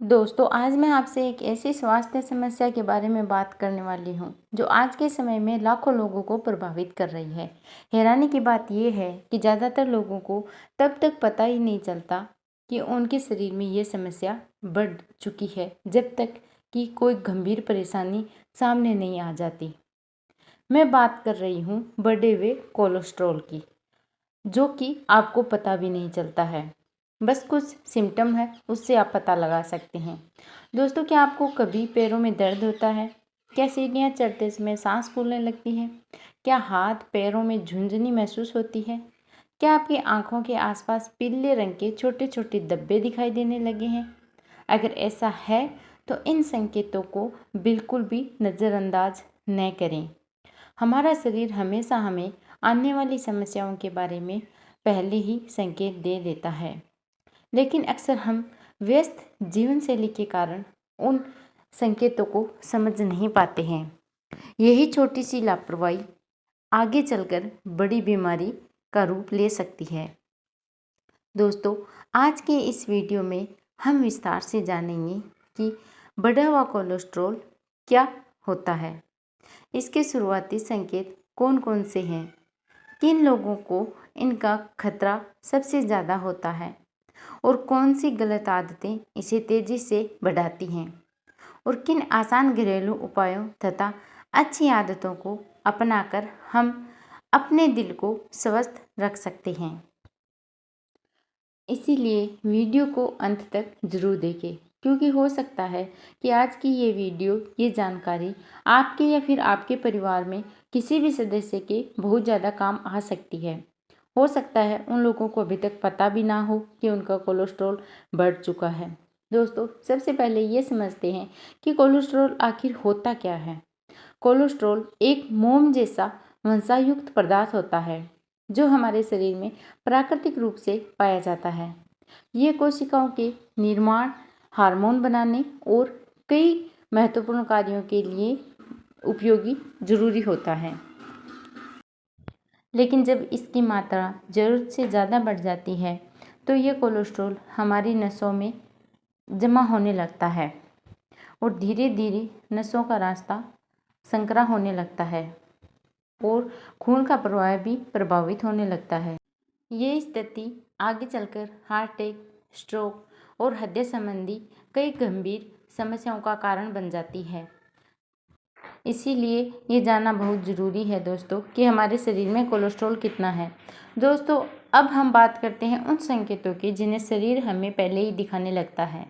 दोस्तों, आज मैं आपसे एक ऐसी स्वास्थ्य समस्या के बारे में बात करने वाली हूँ जो आज के समय में लाखों लोगों को प्रभावित कर रही है। हैरानी की बात यह है कि ज़्यादातर लोगों को तब तक पता ही नहीं चलता कि उनके शरीर में ये समस्या बढ़ चुकी है जब तक कि कोई गंभीर परेशानी सामने नहीं आ जाती। मैं बात कर रही हूँ बढ़े हुए कोलेस्ट्रॉल की, जो कि आपको पता भी नहीं चलता है। बस कुछ सिम्टम है, उससे आप पता लगा सकते हैं। दोस्तों, क्या आपको कभी पैरों में दर्द होता है? क्या सीढ़ियाँ चढ़ते समय सांस फूलने लगती है? क्या हाथ पैरों में झुंझुनी महसूस होती है? क्या आपकी आंखों के आसपास पीले रंग के छोटे छोटे धब्बे दिखाई देने लगे हैं? अगर ऐसा है तो इन संकेतों को बिल्कुल भी नज़रअंदाज न करें। हमारा शरीर हमेशा हमें आने वाली समस्याओं के बारे में पहले ही संकेत दे देता है, लेकिन अक्सर हम व्यस्त जीवन शैली के कारण उन संकेतों को समझ नहीं पाते हैं। यही छोटी सी लापरवाही आगे चलकर बड़ी बीमारी का रूप ले सकती है। दोस्तों, आज के इस वीडियो में हम विस्तार से जानेंगे कि बढ़ा हुआ कोलेस्ट्रॉल क्या होता है, इसके शुरुआती संकेत कौन कौन से हैं, किन लोगों को इनका खतरा सबसे ज़्यादा होता है और कौन सी गलत आदतें इसे तेज़ी से बढ़ाती हैं, और किन आसान घरेलू उपायों तथा अच्छी आदतों को अपनाकर हम अपने दिल को स्वस्थ रख सकते हैं। इसीलिए वीडियो को अंत तक ज़रूर देखें, क्योंकि हो सकता है कि आज की ये वीडियो, ये जानकारी आपके या फिर आपके परिवार में किसी भी सदस्य के बहुत ज़्यादा काम आ सकती है। हो सकता है उन लोगों को अभी तक पता भी ना हो कि उनका कोलेस्ट्रॉल बढ़ चुका है। दोस्तों, सबसे पहले ये समझते हैं कि कोलेस्ट्रॉल आखिर होता क्या है। कोलेस्ट्रॉल एक मोम जैसा वसायुक्त पदार्थ होता है जो हमारे शरीर में प्राकृतिक रूप से पाया जाता है। ये कोशिकाओं के निर्माण, हार्मोन बनाने और कई महत्वपूर्ण कार्यों के लिए उपयोगी जरूरी होता है। लेकिन जब इसकी मात्रा ज़रूरत से ज़्यादा बढ़ जाती है तो ये कोलेस्ट्रॉल हमारी नसों में जमा होने लगता है और धीरे धीरे नसों का रास्ता संकरा होने लगता है और खून का प्रवाह भी प्रभावित होने लगता है। ये स्थिति आगे चलकर हार्ट अटैक, स्ट्रोक और हृदय संबंधी कई गंभीर समस्याओं का कारण बन जाती है। इसीलिए ये जानना बहुत ज़रूरी है दोस्तों कि हमारे शरीर में कोलेस्ट्रॉल कितना है। दोस्तों, अब हम बात करते हैं उन संकेतों की जिन्हें शरीर हमें पहले ही दिखाने लगता है।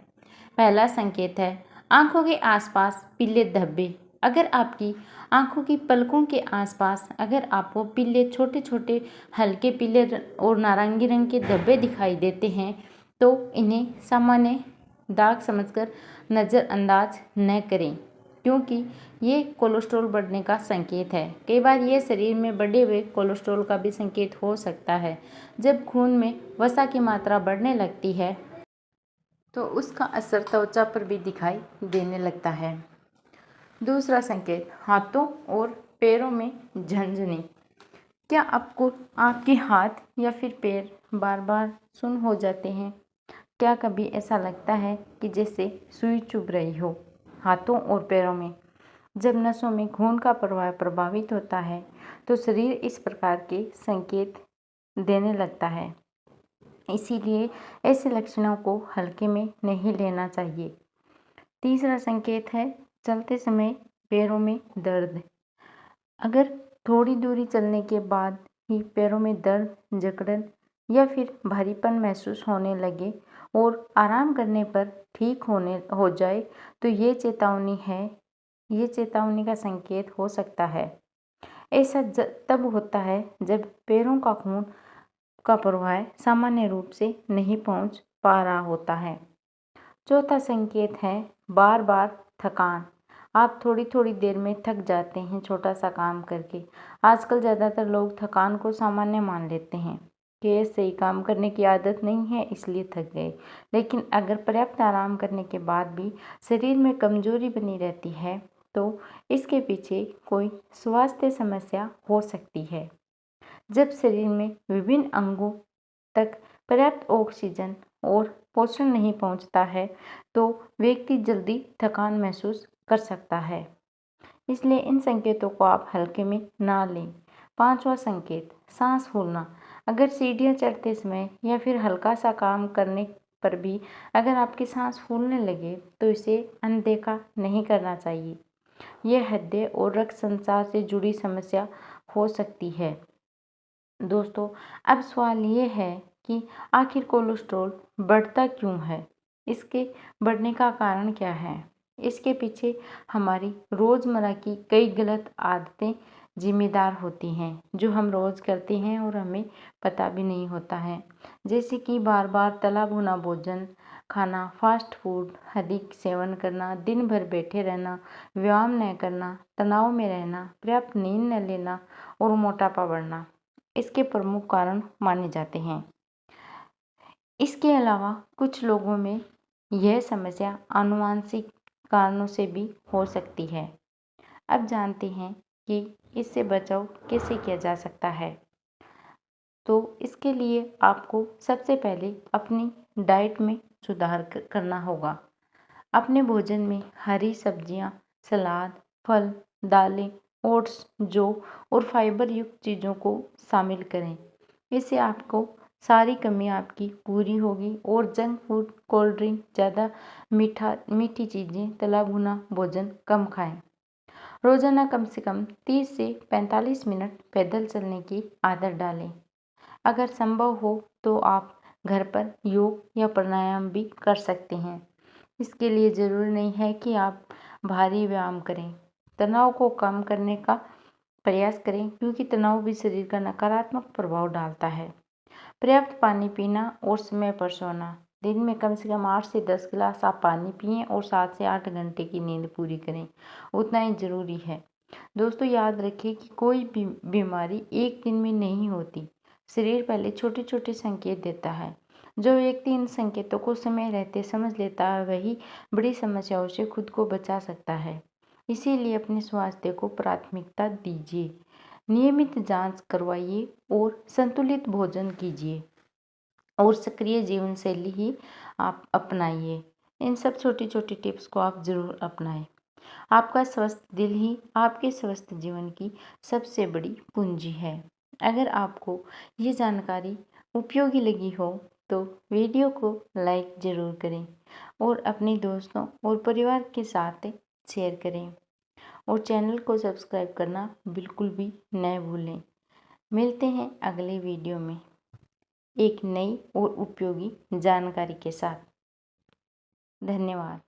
पहला संकेत है आंखों के आसपास पीले धब्बे। अगर आपकी आंखों की पलकों के आसपास अगर आपको पीले छोटे छोटे हल्के पीले और नारंगी रंग के धब्बे दिखाई देते हैं तो इन्हें सामान्य दाग समझकर नज़रअंदाज न करें, क्योंकि ये कोलेस्ट्रॉल बढ़ने का संकेत है। कई बार ये शरीर में बढ़े हुए कोलेस्ट्रॉल का भी संकेत हो सकता है। जब खून में वसा की मात्रा बढ़ने लगती है तो उसका असर त्वचा पर भी दिखाई देने लगता है। दूसरा संकेत हाथों और पैरों में झनझनी। क्या आपको आपके हाथ या फिर पैर बार बार सुन्न हो जाते हैं? क्या कभी ऐसा लगता है कि जैसे सुई चुभ रही हो हाथों और पैरों में? जब नसों में खून का प्रवाह प्रभावित होता है तो शरीर इस प्रकार के संकेत देने लगता है। इसीलिए ऐसे लक्षणों को हल्के में नहीं लेना चाहिए। तीसरा संकेत है चलते समय पैरों में दर्द। अगर थोड़ी दूरी चलने के बाद ही पैरों में दर्द, जकड़न या फिर भारीपन महसूस होने लगे और आराम करने पर ठीक हो जाए तो ये चेतावनी का संकेत हो सकता है। ऐसा तब होता है जब पैरों का खून का प्रवाह सामान्य रूप से नहीं पहुंच पा रहा होता है। चौथा संकेत है बार बार थकान। आप थोड़ी थोड़ी देर में थक जाते हैं छोटा सा काम करके। आजकल ज़्यादातर लोग थकान को सामान्य मान लेते हैं कि सही काम करने की आदत नहीं है इसलिए थक गए, लेकिन अगर पर्याप्त आराम करने के बाद भी शरीर में कमजोरी बनी रहती है तो इसके पीछे कोई स्वास्थ्य समस्या हो सकती है। जब शरीर में विभिन्न अंगों तक पर्याप्त ऑक्सीजन और पोषण नहीं पहुंचता है तो व्यक्ति जल्दी थकान महसूस कर सकता है। इसलिए इन संकेतों को आप हल्के में ना लें। 5वां संकेत, सांस फूलना। अगर सीढ़ियाँ चढ़ते समय या फिर हल्का सा काम करने पर भी अगर आपकी सांस फूलने लगे तो इसे अनदेखा नहीं करना चाहिए। यह हृदय और रक्त संचार से जुड़ी समस्या हो सकती है। दोस्तों, अब सवाल ये है कि आखिर कोलेस्ट्रॉल बढ़ता क्यों है? इसके बढ़ने का कारण क्या है? इसके पीछे हमारी रोज़मर्रा की कई गलत आदतें जिम्मेदार होती हैं जो हम रोज़ करते हैं और हमें पता भी नहीं होता है। जैसे कि बार बार तला भुना भोजन खाना, फास्ट फूड अधिक सेवन करना, दिन भर बैठे रहना, व्यायाम न करना, तनाव में रहना, पर्याप्त नींद न लेना और मोटापा बढ़ना इसके प्रमुख कारण माने जाते हैं। इसके अलावा कुछ लोगों में यह समस्या आनुवंशिक कारणों से भी हो सकती है। अब जानते हैं कि इससे बचाव कैसे किया जा सकता है। तो इसके लिए आपको सबसे पहले अपनी डाइट में सुधार करना होगा। अपने भोजन में हरी सब्जियां, सलाद, फल, दालें, ओट्स, जौ और फाइबर युक्त चीज़ों को शामिल करें। इससे आपको सारी कमी आपकी पूरी होगी और जंक फूड, कोल्ड ड्रिंक, ज़्यादा मीठी चीज़ें, तला भुना भोजन कम खाएं। रोज़ाना कम से कम 30 से 45 मिनट पैदल चलने की आदत डालें। अगर संभव हो तो आप घर पर योग या प्राणायाम भी कर सकते हैं। इसके लिए ज़रूरी नहीं है कि आप भारी व्यायाम करें। तनाव को कम करने का प्रयास करें क्योंकि तनाव भी शरीर का नकारात्मक प्रभाव डालता है। पर्याप्त पानी पीना और समय पर सोना। दिन में कम से कम 8 से 10 गिलास आप पानी पिएं और 7 से 8 घंटे की नींद पूरी करें, उतना ही ज़रूरी है। दोस्तों, याद रखिए कि कोई भी बीमारी एक दिन में नहीं होती। शरीर पहले छोटे छोटे संकेत देता है। जो व्यक्ति इन संकेतों को समय रहते समझ लेता है वही बड़ी समस्याओं से खुद को बचा सकता है। इसीलिए अपने स्वास्थ्य को प्राथमिकता दीजिए, नियमित जांच करवाइए और संतुलित भोजन कीजिए और सक्रिय जीवन शैली ही आप अपनाइए। इन सब छोटी छोटी टिप्स को आप ज़रूर अपनाएं। आपका स्वस्थ दिल ही आपके स्वस्थ जीवन की सबसे बड़ी पूंजी है। अगर आपको ये जानकारी उपयोगी लगी हो तो वीडियो को लाइक ज़रूर करें और अपने दोस्तों और परिवार के साथ शेयर करें और चैनल को सब्सक्राइब करना बिल्कुल भी न भूलें। मिलते हैं अगले वीडियो में एक नई और उपयोगी जानकारी के साथ। धन्यवाद।